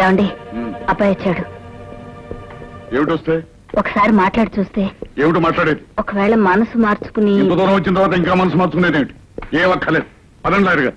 ఏమండి అబ్బాయి వచ్చాడు. ఏమిటి వస్తే? ఒకసారి మాట్లాడి చూస్తే. ఏమిటి మాట్లాడేది? ఒకవేళ మనసు మార్చుకుని. ఇంత దూరం వచ్చిన తర్వాత ఇంకా మనసు మార్చుకునేది ఏమిటి? ఏ ఒక్కలేదు పదండి లాయరుగా.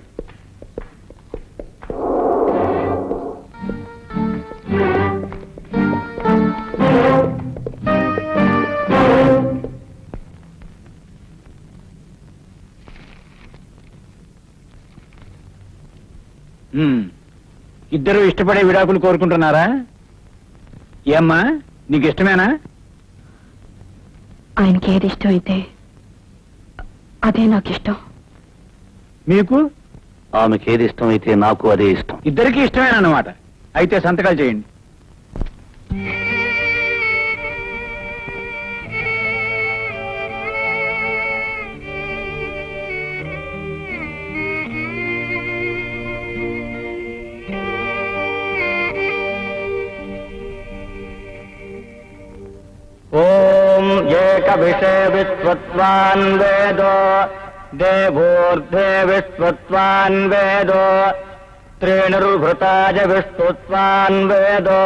ఇద్దరు ఇష్టపడే విడాకులు కోరుకుంటున్నారా? ఏమ్మా, నీకు ఇష్టమేనా? ఆయనకి ఏది ఇష్టం అయితే అదే నాకు ఇష్టం. మీకు? ఆమెకి ఏది ఇష్టం అయితే నాకు అదే ఇష్టం. ఇద్దరికి ఇష్టమేనన్నమాట. అయితే సంతకాలు చేయండి. ఓం ఏక విషయ విశ్వత్వాన్ వేదో దేవోర్ధే విశ్వత్వాన్ వేదో త్రీణుర్భృతాజ విష్ణుత్వాన్ వేదో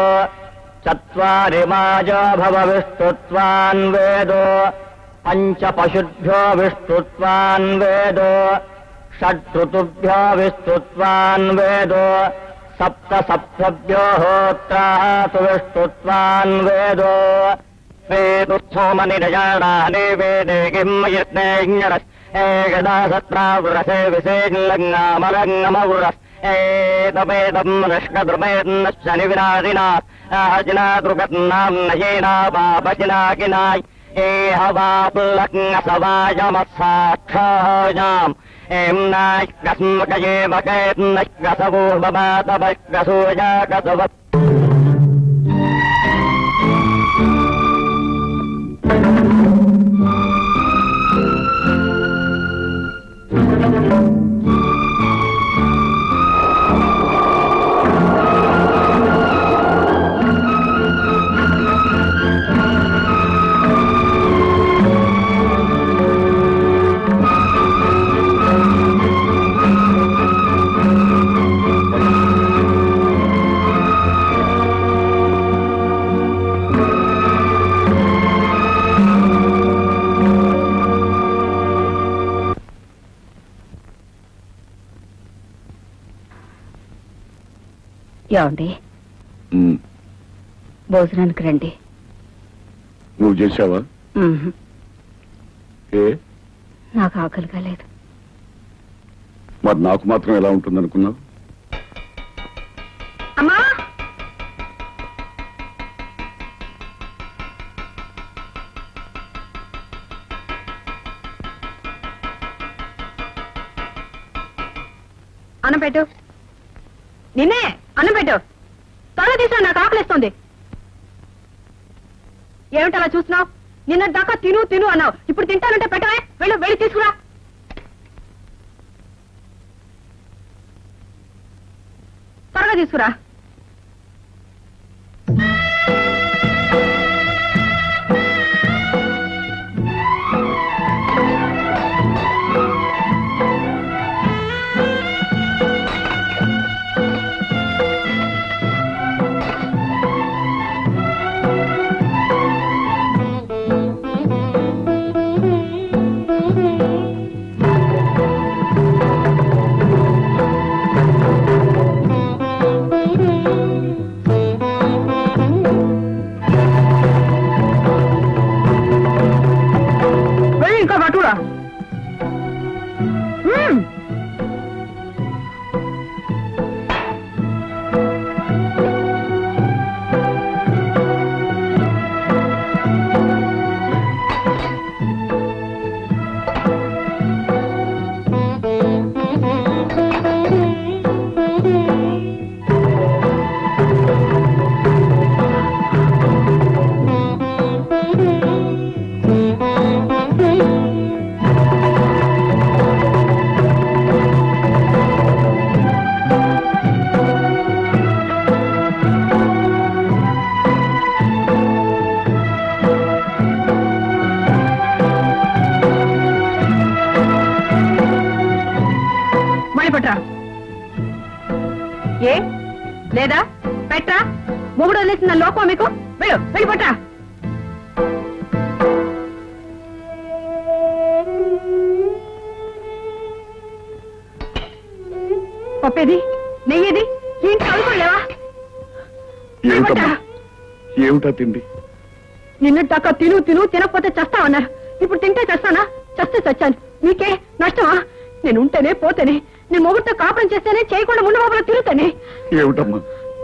చత్వారి మాజో భవ విష్ణుత్వాన్ వేదో పంచ పశుభ్యో విష్ణుత్వాన్ వేదో షడ్ఋతుభ్యో విష్ణుత్వాన్ వేదో సప్త సప్తభ్యో హోత్రాసు విష్ణుత్వాన్ వేదో వేదుత్సోమనిరజానాని వేదే కిమ్మయజ్ఞరస్ ఏకదా సత్రావృరసే విశేషంగమరంగమవృరస్ ఏతమేదం నిష్కృతమేన్నశ్చని వినాశినా అజినాదృగన్నాం నయేనా పాపశినాకినాయ్ ఏహవాపులగ్నసవాయమస్సాక్షాయాం ఏం నాయ్కస్మకయేమకేన్నశ్కసవూర్వమాతపశ్కసూయాకసవ ఏమండి భోజనానికి రండి. నువ్వు చేసావా? ఏ నాకు ఆకలి కాలేదు. మరి నాకు మాత్రం ఎలా ఉంటుంది అనుకున్నావు? అమ్మా, అన్నం పెట్టు. నిన్నే అన్నం పెట్టు. త్వరగా తీసా, నాకు ఆకలిస్తుంది. ఏమిటి అలా చూస్తున్నావు? నిన్న దాకా తిను తిను అన్నావు, ఇప్పుడు తింటానంటే పెట్టవే. వెళ్ళు, వెళ్ళి తీసుకురా. త్వరగా తీసుకురా. పెట్టరా మొగుడు వదిలేసిన లోపం మీకు వెళ్ళు వెళ్ళి పట్టరా పప్పేది నెయ్యేది ఏంటి చదువుకోలేవా ఏమిటమ్మా ఏమిటా తిండి నిన్నట్టాక తిను తిను తినకపోతే చస్తావన్నారు ఇప్పుడు తింటే చస్తానా చస్తే చచ్చాను మీకే నష్టమా నేను ఉంటేనే పోతేనే నేను మొగుడితో కాపురం చేస్తేనే చేయకుండా ముందు బాబులో తిరుగుతానే ఏమిటమ్మా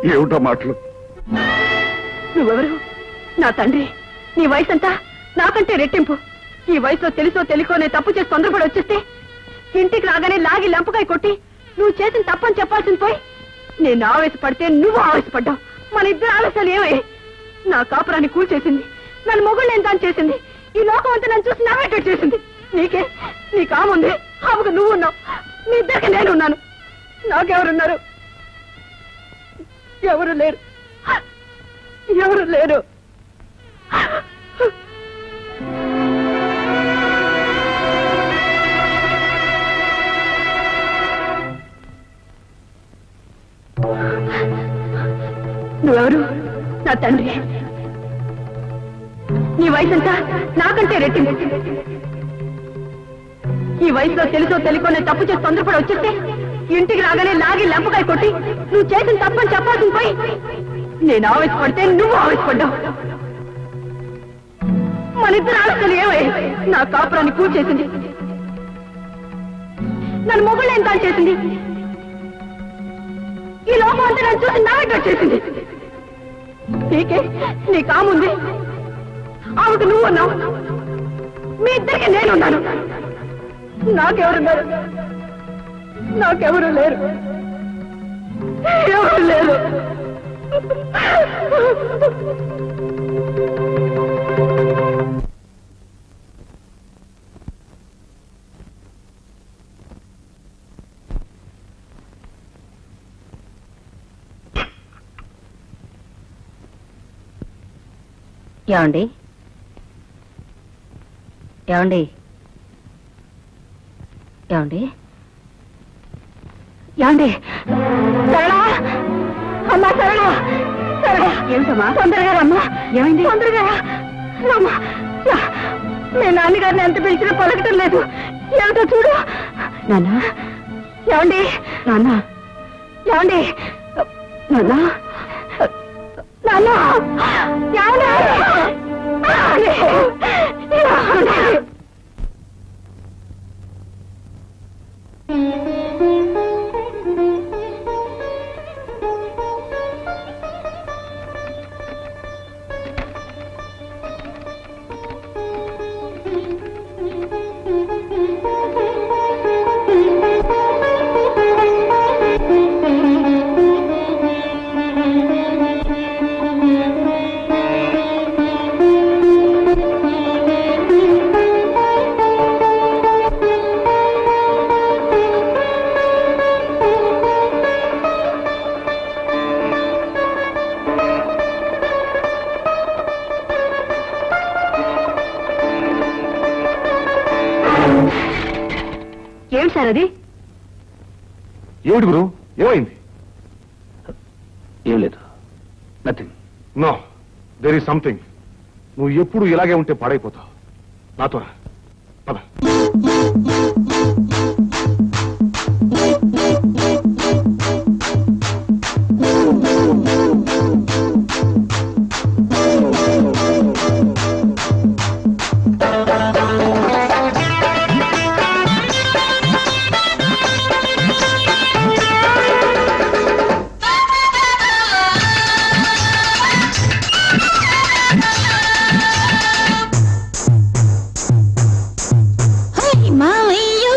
ఏమిటా మాటలు నువ్వెవరు నా తండ్రి నీ వయసు అంతా నాకంటే రెట్టింపు ఈ వయసులో తెలుసో తెలియకోనే తప్పు చేసి తొందరపడి వచ్చేస్తే ఇంటికి రాగానే లాగి లంపకాయ కొట్టి నువ్వు చేసిన తప్పని చెప్పాల్సింది పోయి నేను ఆవేశపడితే నువ్వు ఆవేశపడ్డావు మన ఇద్దరు ఆవేశాలు ఏమయ్యాయి నా కాపురాన్ని కూల్చేసింది నన్ను మొగుళ్ళు ఎంత చేసింది ఈ లోకం అంతా నన్ను చూసి నవ్వేటట్టు చేసింది నీకే నీ కాముంది ఆమెకు నువ్వు ఉన్నావు మీ ఇద్దరికి నేనున్నాను నాకెవరున్నారు ఎవరు లేరు ఎవరు లేరు నువ్వెవరు నా తండ్రి నీ వయసంతా నాకంటే రెట్టింపు ఈ వయసులో తెలుసో తెలియకోనే తప్పు చేసి తొందరపడి వచ్చేస్తే ఇంటికి రాగానే లాగి లంపకాయ కొట్టి నువ్వు చేసిన తప్పని చెప్పాల్సింది పోయి నేను ఆవేశపడితే నువ్వు ఆవేశపడ్డావు మన ఇద్దరు ఆలోచనలు ఏమయ్యాయి నా కాపురాన్ని కూల్చేసింది నన్ను మొగుళ్ళు ఎంత చేసింది ఈ లోపం అంతా నన్ను చూసి నవ్వేటట్టు చేసింది నీకే నీ కాముంది ఆమెకు నువ్వు ఉన్నావు మీ ఇద్దరికి నేనున్నాను నాకెవరున్నారు నాకెవరు లేరు ఎవరు లేరు ఏమండి ఏమండి ఏమండి ఏమండి సరళా అమ్మా సరళా సరళా ఏమిటమ్మా తొందరగా రమ్మా ఏమైంది తొందరగా రమ్మా నేను నాన్నగారిని ఎంత పిలిచినా పలకటం లేదు ఏమిటో చూడు నాన్న ఏమండి నాన్న ఏమండి నాన్న నాన్న ఏమండి ఏమిటి సార్ అది ఏమిటి గురు ఏమైంది ఏం లేదు nothing no there is something నువ్వు ఎప్పుడు ఇలాగే ఉంటే పాడైపోతావు నాతో రా. పద మావయ్యో